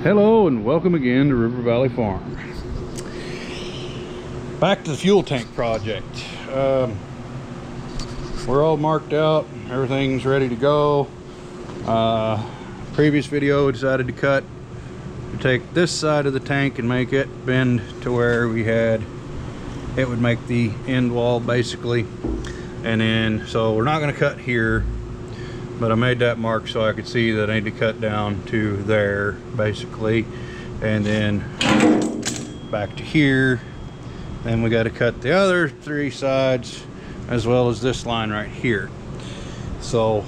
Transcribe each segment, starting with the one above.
Hello and welcome again to River Valley Farm. Back to the fuel tank project. We're all marked out, everything's ready to go. Previous video we decided to take this side of the tank and make it bend to where it would make the end wall basically. And then, so we're not going to cut here, but I made that mark so I could see that I need to cut down to there basically, and then back to here. Then we got to cut the other three sides as well as this line right here. So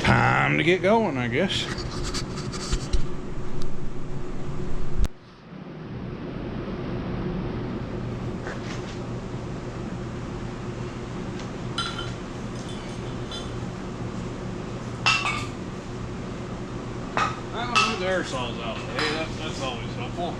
time to get going, I guess. The aerosol's out. Hey, that's always helpful.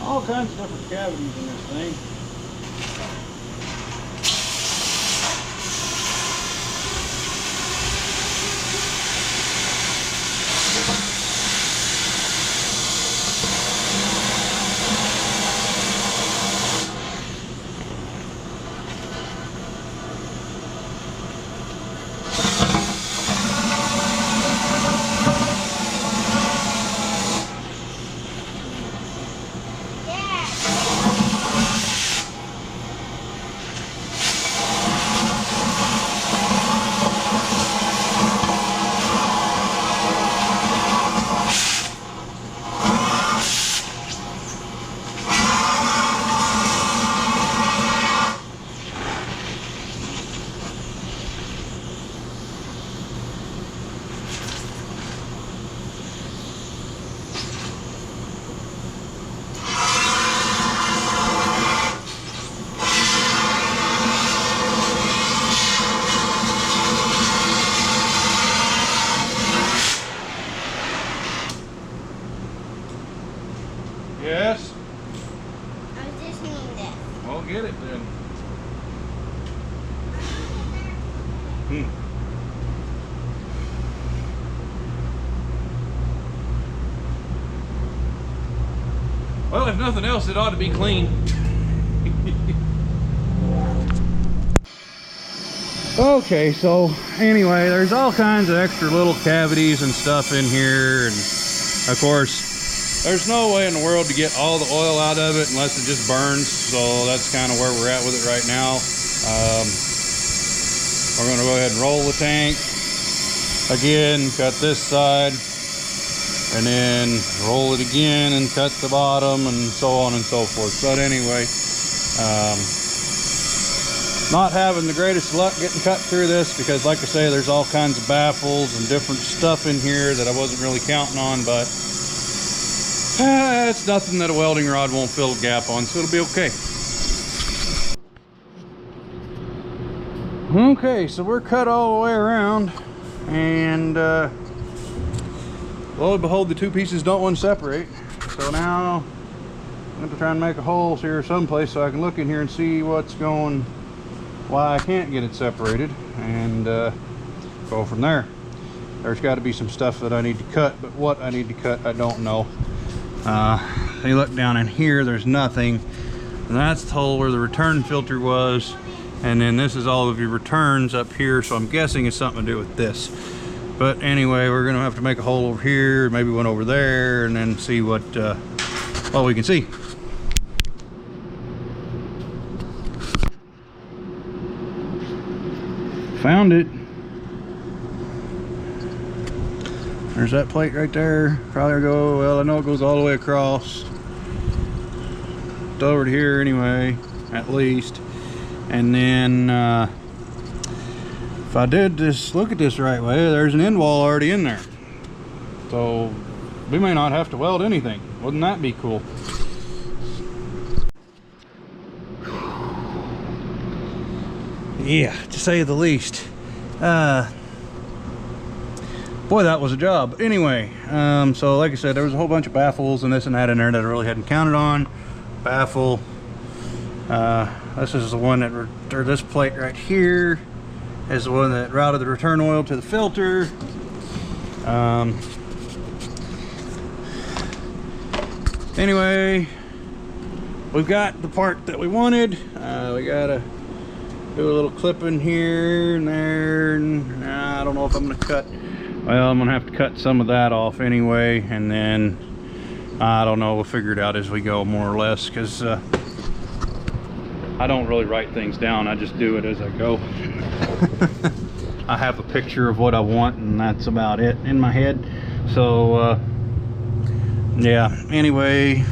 All kinds of different cavities in this thing. Yes? I was just doing this. Well, get it then. Well, if nothing else, it ought to be clean. Okay, so anyway, there's all kinds of extra little cavities and stuff in here, and of course there's no way in the world to get all the oil out of it unless it just burns, so that's kind of where we're at with it right now. We're going to go ahead and roll the tank again, cut this side, and then roll it again and cut the bottom, and so on and so forth. But anyway, not having the greatest luck getting cut through this because, like I say, there's all kinds of baffles and different stuff in here that I wasn't really counting on, but it's nothing that a welding rod won't fill a gap on, so it'll be okay. Okay, so we're cut all the way around, and lo and behold, the two pieces don't want to separate. So now I'm going to try and make a hole here someplace so I can look in here and see what's going, why I can't get it separated, and go from there. There's got to be some stuff that I need to cut, but what I need to cut I don't know. You look down in here, there's nothing, and that's the hole where the return filter was, and then this is all of your returns up here, so I'm guessing it's something to do with this. But anyway, we're gonna have to make a hole over here, maybe one over there, and then see what we can see. Found it. There's that plate right there. Probably go, well, I know it goes all the way across. over to here anyway, at least. And then if I did this, look at this right way, there's an end wall already in there. So we may not have to weld anything. Wouldn't that be cool? Yeah, to say the least. Boy, that was a job. Anyway, so like I said, there was a whole bunch of baffles and this and that in there that I really hadn't counted on. Baffle. This is the one that, or this plate right here is the one that routed the return oil to the filter. Anyway, we've got the part that we wanted. We gotta do a little clipping here and there, and I don't know if I'm gonna cut. Well, I'm gonna have to cut some of that off anyway, and then I don't know, we'll figure it out as we go, more or less, because I don't really write things down, I just do it as I go. I have a picture of what I want, and that's about it in my head. So yeah, anyway,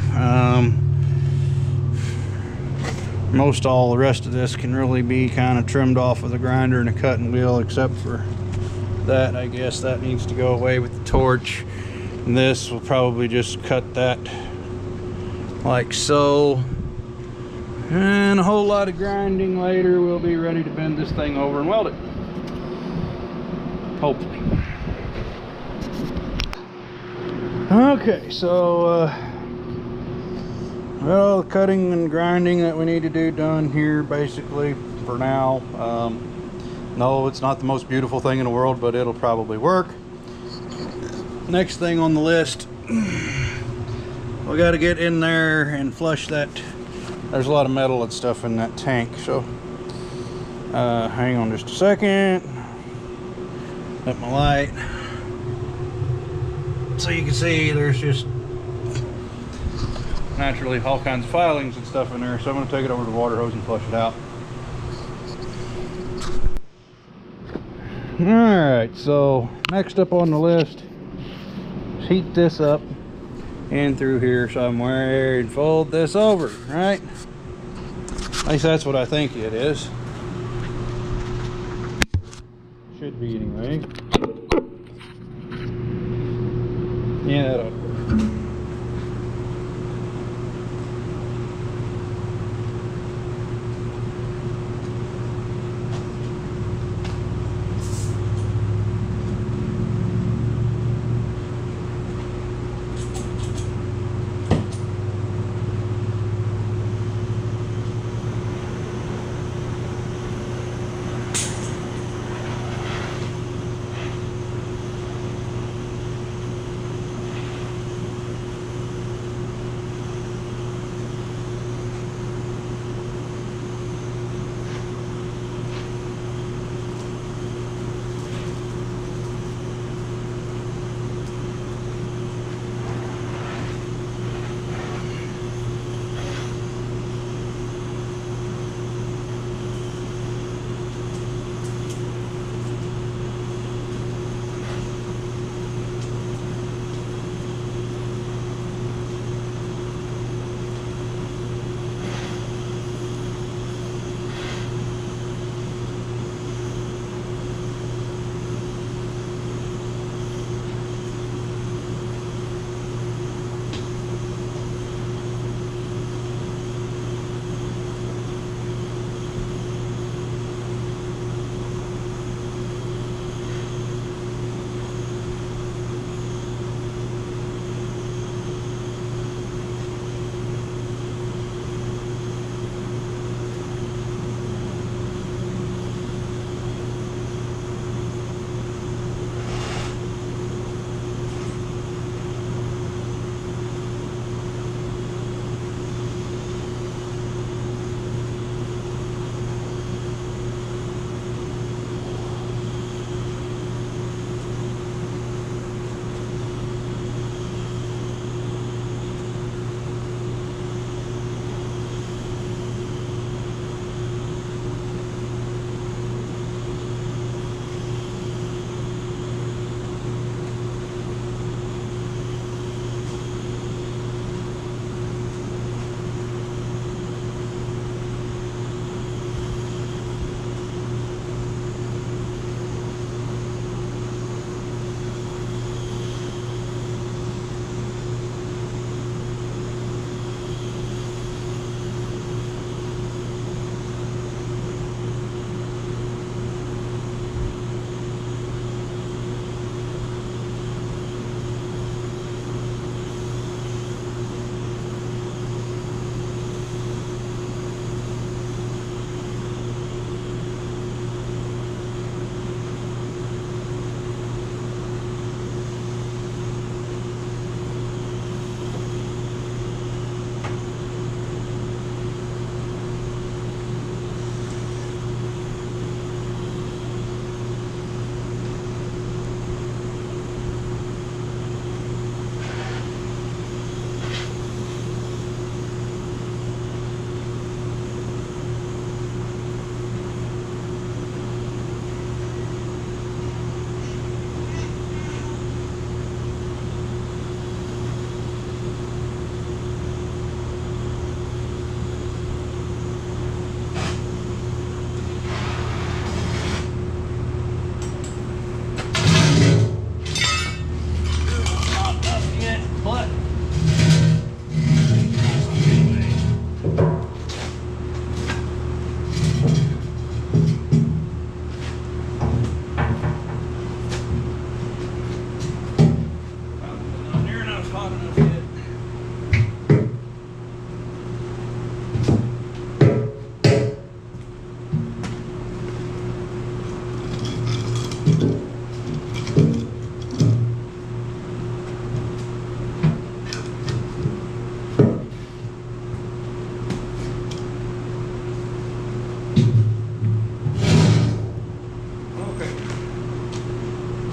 most all the rest of this can really be kind of trimmed off with a grinder and a cutting wheel, except for that. I guess that needs to go away with the torch, and this will probably just cut that like so, and a whole lot of grinding later. We'll be ready to bend this thing over and weld it, hopefully. Okay, so well, cutting and grinding that we need to do done here basically for now. No, it's not the most beautiful thing in the world, but it'll probably work. Next thing on the list, we got to get in there and flush that. There's a lot of metal and stuff in that tank, so hang on just a second. Let my light, so you can see there's just naturally all kinds of filings and stuff in there. So I'm going to take it over to the water hose and flush it out. Alright, so next up on the list is heat this up in through here somewhere and fold this over, right? At least that's what I think it is. Should be anyway. Yeah, that'll work.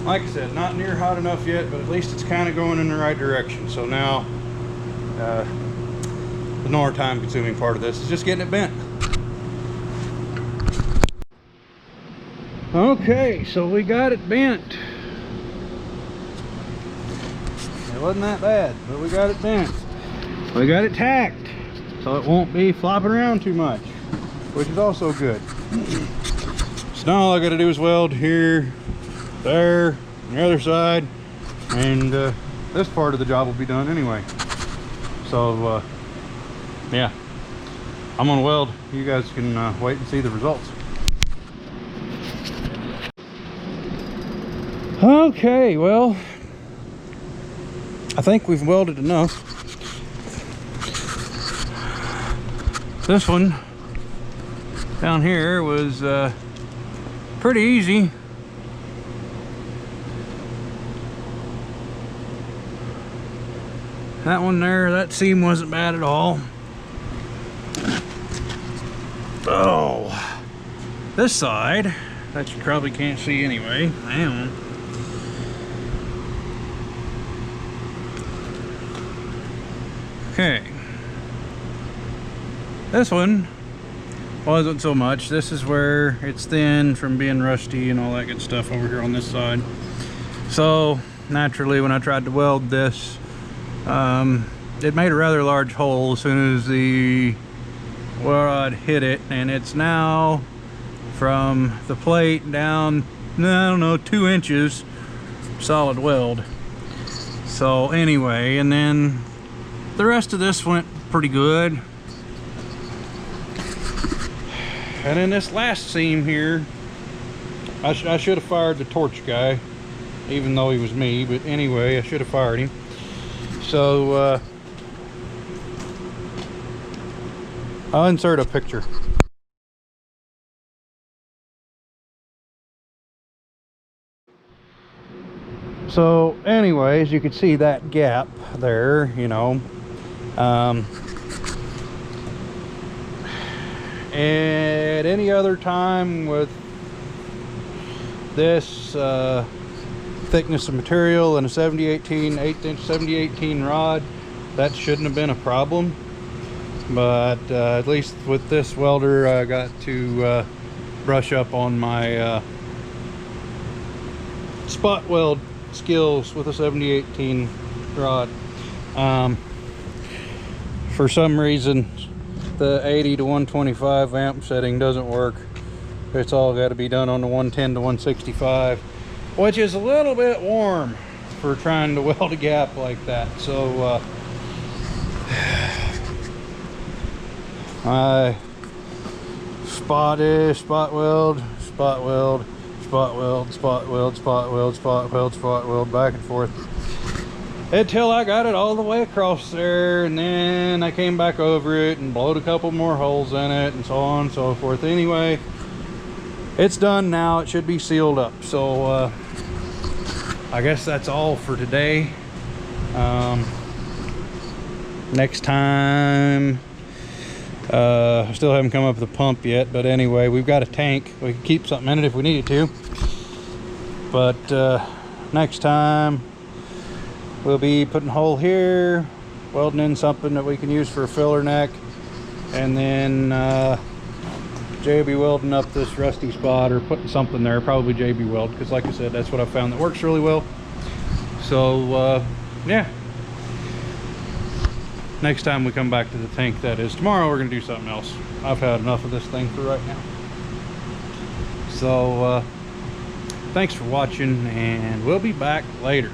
like I said, not near hot enough yet, but at least it's kind of going in the right direction. So now the more time consuming part of this is just getting it bent. Okay, so we got it bent. It wasn't that bad, but we got it bent. We got it tacked, so it won't be flopping around too much, which is also good. So now all I got to do is weld here, there, on the other side, and this part of the job will be done anyway. So yeah, I'm gonna weld. You guys can wait and see the results. Okay, well, I think we've welded enough. This one down here was pretty easy. That one there, that seam wasn't bad at all. Oh, this side, that you probably can't see anyway. Hang on. Okay. This one wasn't so much. This is where it's thin from being rusty and all that good stuff over here on this side. So naturally, when I tried to weld this, it made a rather large hole as soon as the rod hit it, and it's now from the plate down, I don't know, 2 inches solid weld. So anyway, and then the rest of this went pretty good. And then this last seam here, I should have fired the torch guy, even though he was me, but anyway, I should have fired him. So I'll insert a picture. So anyways, you can see that gap there, you know. At any other time with this thickness of material and a 70-18 8-inch 70-18 rod, that shouldn't have been a problem. But at least with this welder, I got to brush up on my spot weld skills with a 70-18 rod. For some reason, the 80 to 125 amp setting doesn't work. It's all got to be done on the 110 to 165, which is a little bit warm for trying to weld a gap like that. So I spot weld, spot weld, spot weld, spot weld, spot weld, spot weld, spot weld, spot weld, back and forth until I got it all the way across there, and then I came back over it and blowed a couple more holes in it, and so on and so forth. Anyway, it's done now. It should be sealed up. So I guess that's all for today. Next time, I still haven't come up with a pump yet, but anyway, we've got a tank. We can keep something in it if we needed to. But next time, we'll be putting a hole here, welding in something that we can use for a filler neck, and then Jay will be welding up this rusty spot or putting something there, probably JB weld, because like I said, that's what I found that works really well. So yeah, next time we come back to the tank, that is. Tomorrow we're going to do something else. I've had enough of this thing for right now. So thanks for watching, and we'll be back later.